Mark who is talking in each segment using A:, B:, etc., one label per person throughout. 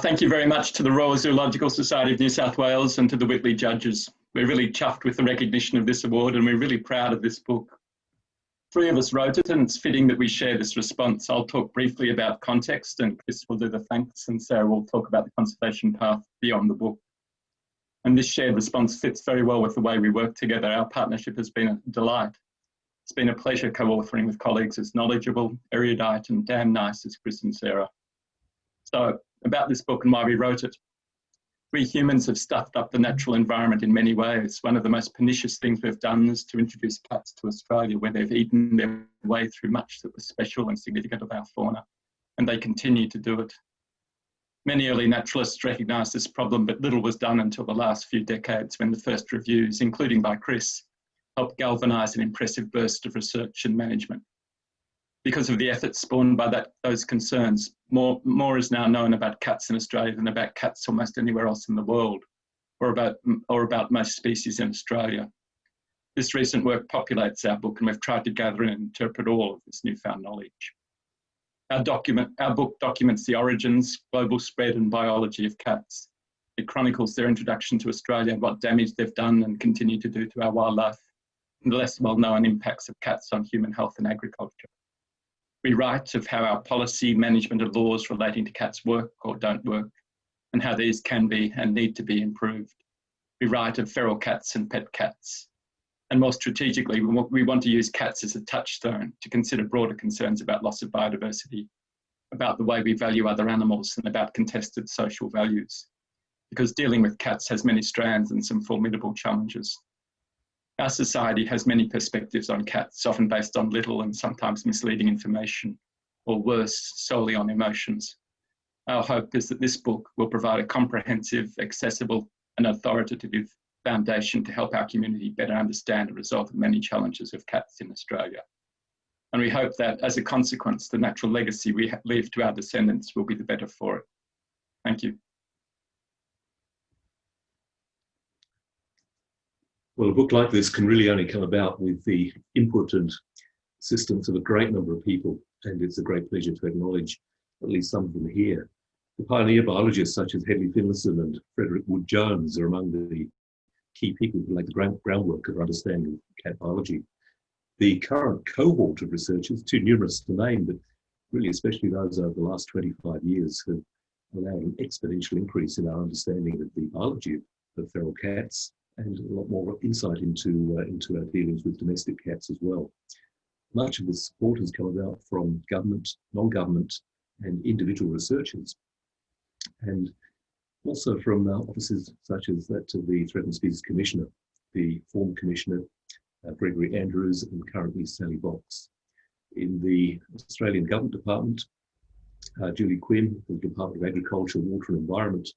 A: Thank you very much to the Royal Zoological Society of New South Wales and to the Whitley judges. We're really chuffed with the recognition of this award and we're really proud of this book. 3 of us wrote it and it's fitting that we share this response. I'll talk briefly about context and Chris will do the thanks and Sarah will talk about the conservation path beyond the book. And this shared response fits very well with the way we work together. Our partnership has been a delight. It's been a pleasure co-authoring with colleagues as knowledgeable, erudite and damn nice as Chris and Sarah. So about this book and why we wrote it. We humans have stuffed up the natural environment in many ways. One of the most pernicious things we've done is to introduce cats to Australia, where they've eaten their way through much that was special and significant of our fauna, and they continue to do it. Many early naturalists recognised this problem, but little was done until the last few decades when the first reviews, including by Chris, helped galvanise an impressive burst of research and management. Because of the efforts spawned by those concerns, more is now known about cats in Australia than about cats almost anywhere else in the world, or about most species in Australia. This recent work populates our book and we've tried to gather and interpret all of this newfound knowledge. Our book documents the origins, global spread and biology of cats. It chronicles their introduction to Australia and what damage they've done and continue to do to our wildlife, and the less well-known impacts of cats on human health and agriculture. We write of how our policy, management and laws relating to cats work or don't work, and how these can be and need to be improved. We write of feral cats and pet cats. And more strategically, we want to use cats as a touchstone to consider broader concerns about loss of biodiversity, about the way we value other animals and about contested social values. Because dealing with cats has many strands and some formidable challenges. Our society has many perspectives on cats, often based on little and sometimes misleading information, or worse, solely on emotions. Our hope is that this book will provide a comprehensive, accessible and authoritative foundation to help our community better understand and resolve the many challenges of cats in Australia. And we hope that as a consequence, the natural legacy we leave to our descendants will be the better for it. Thank you.
B: Well, a book like this can really only come about with the input and assistance of a great number of people, and it's a great pleasure to acknowledge at least some of them here. The pioneer biologists such as Hedley Finlayson and Frederick Wood-Jones are among the key people who laid the groundwork of understanding cat biology. The current cohort of researchers, too numerous to name, but really especially those over the last 25 years, have allowed an exponential increase in our understanding of the biology of feral cats, and a lot more insight into our dealings with domestic cats as well. Much of this support has come about from government, non-government and individual researchers, and also from offices such as that of the Threatened Species Commissioner, the former Commissioner Gregory Andrews and currently Sally Box. In the Australian Government Department, Julie Quinn, the Department of Agriculture, Water and Environment,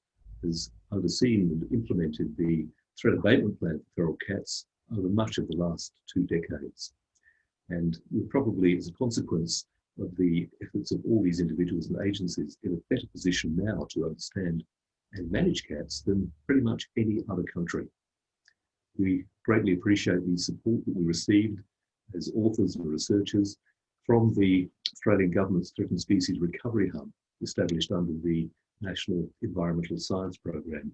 B: has overseen and implemented the threat abatement plan for feral cats over much of the last 2 decades. And we're probably, as a consequence of the efforts of all these individuals and agencies, in a better position now to understand and manage cats than pretty much any other country. We greatly appreciate the support that we received as authors and researchers from the Australian Government's Threatened Species Recovery Hub, established under the National Environmental Science Programme.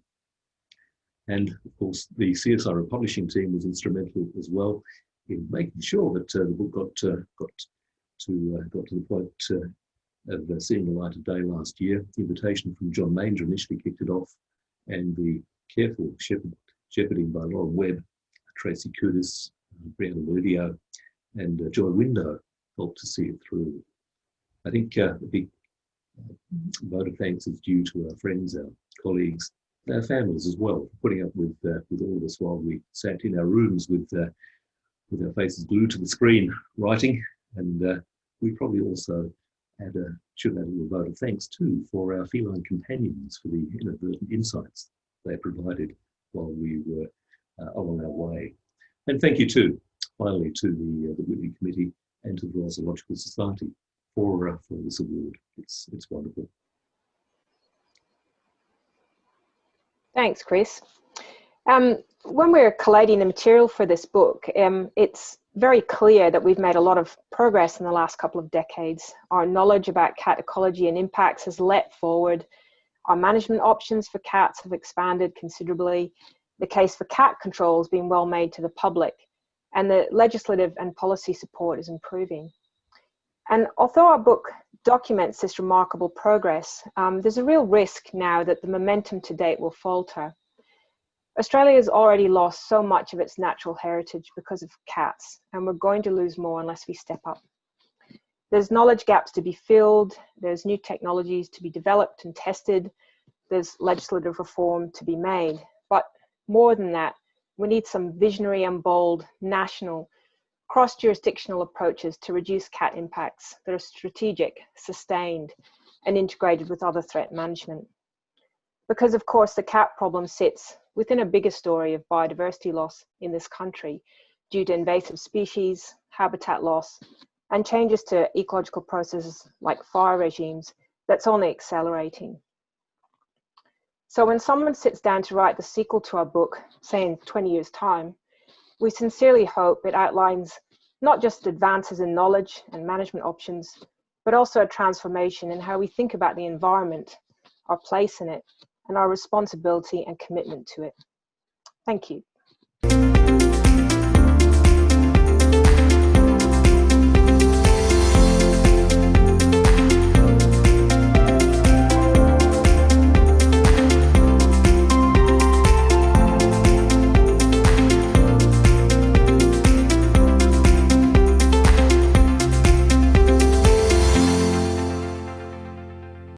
B: And of course, the CSIRO publishing team was instrumental as well in making sure that the book got to the point of seeing the light of day last year. The invitation from John Manger initially kicked it off, and the careful shepherding by Lauren Webb, Tracy Kudis, Brianna Ludio, and Joy Window helped to see it through. I think a big vote of thanks is due to our friends, our colleagues, our families as well, for putting up with all of us while we sat in our rooms with our faces glued to the screen writing. And we probably also should add a little vote of thanks too for our feline companions for the inadvertent insights they provided while we were on our way. And thank you too, finally, to the Whitley Committee and to the Royal Zoological Society for this award. It's wonderful.
C: Thanks, Chris. When we're collating the material for this book, it's very clear that we've made a lot of progress in the last couple of decades. Our knowledge about cat ecology and impacts has leapt forward. Our management options for cats have expanded considerably. The case for cat control has been well made to the public, and the legislative and policy support is improving. And although our book documents this remarkable progress, there's a real risk now that the momentum to date will falter. Australia has already lost so much of its natural heritage because of cats, and we're going to lose more unless we step up. There's knowledge gaps to be filled, there's new technologies to be developed and tested, there's legislative reform to be made. But more than that, we need some visionary and bold national, cross-jurisdictional approaches to reduce cat impacts that are strategic, sustained, and integrated with other threat management. Because of course the cat problem sits within a bigger story of biodiversity loss in this country due to invasive species, habitat loss, and changes to ecological processes like fire regimes that's only accelerating. So when someone sits down to write the sequel to our book, say in 20 years' time, we sincerely hope it outlines not just advances in knowledge and management options, but also a transformation in how we think about the environment, our place in it, and our responsibility and commitment to it. Thank you.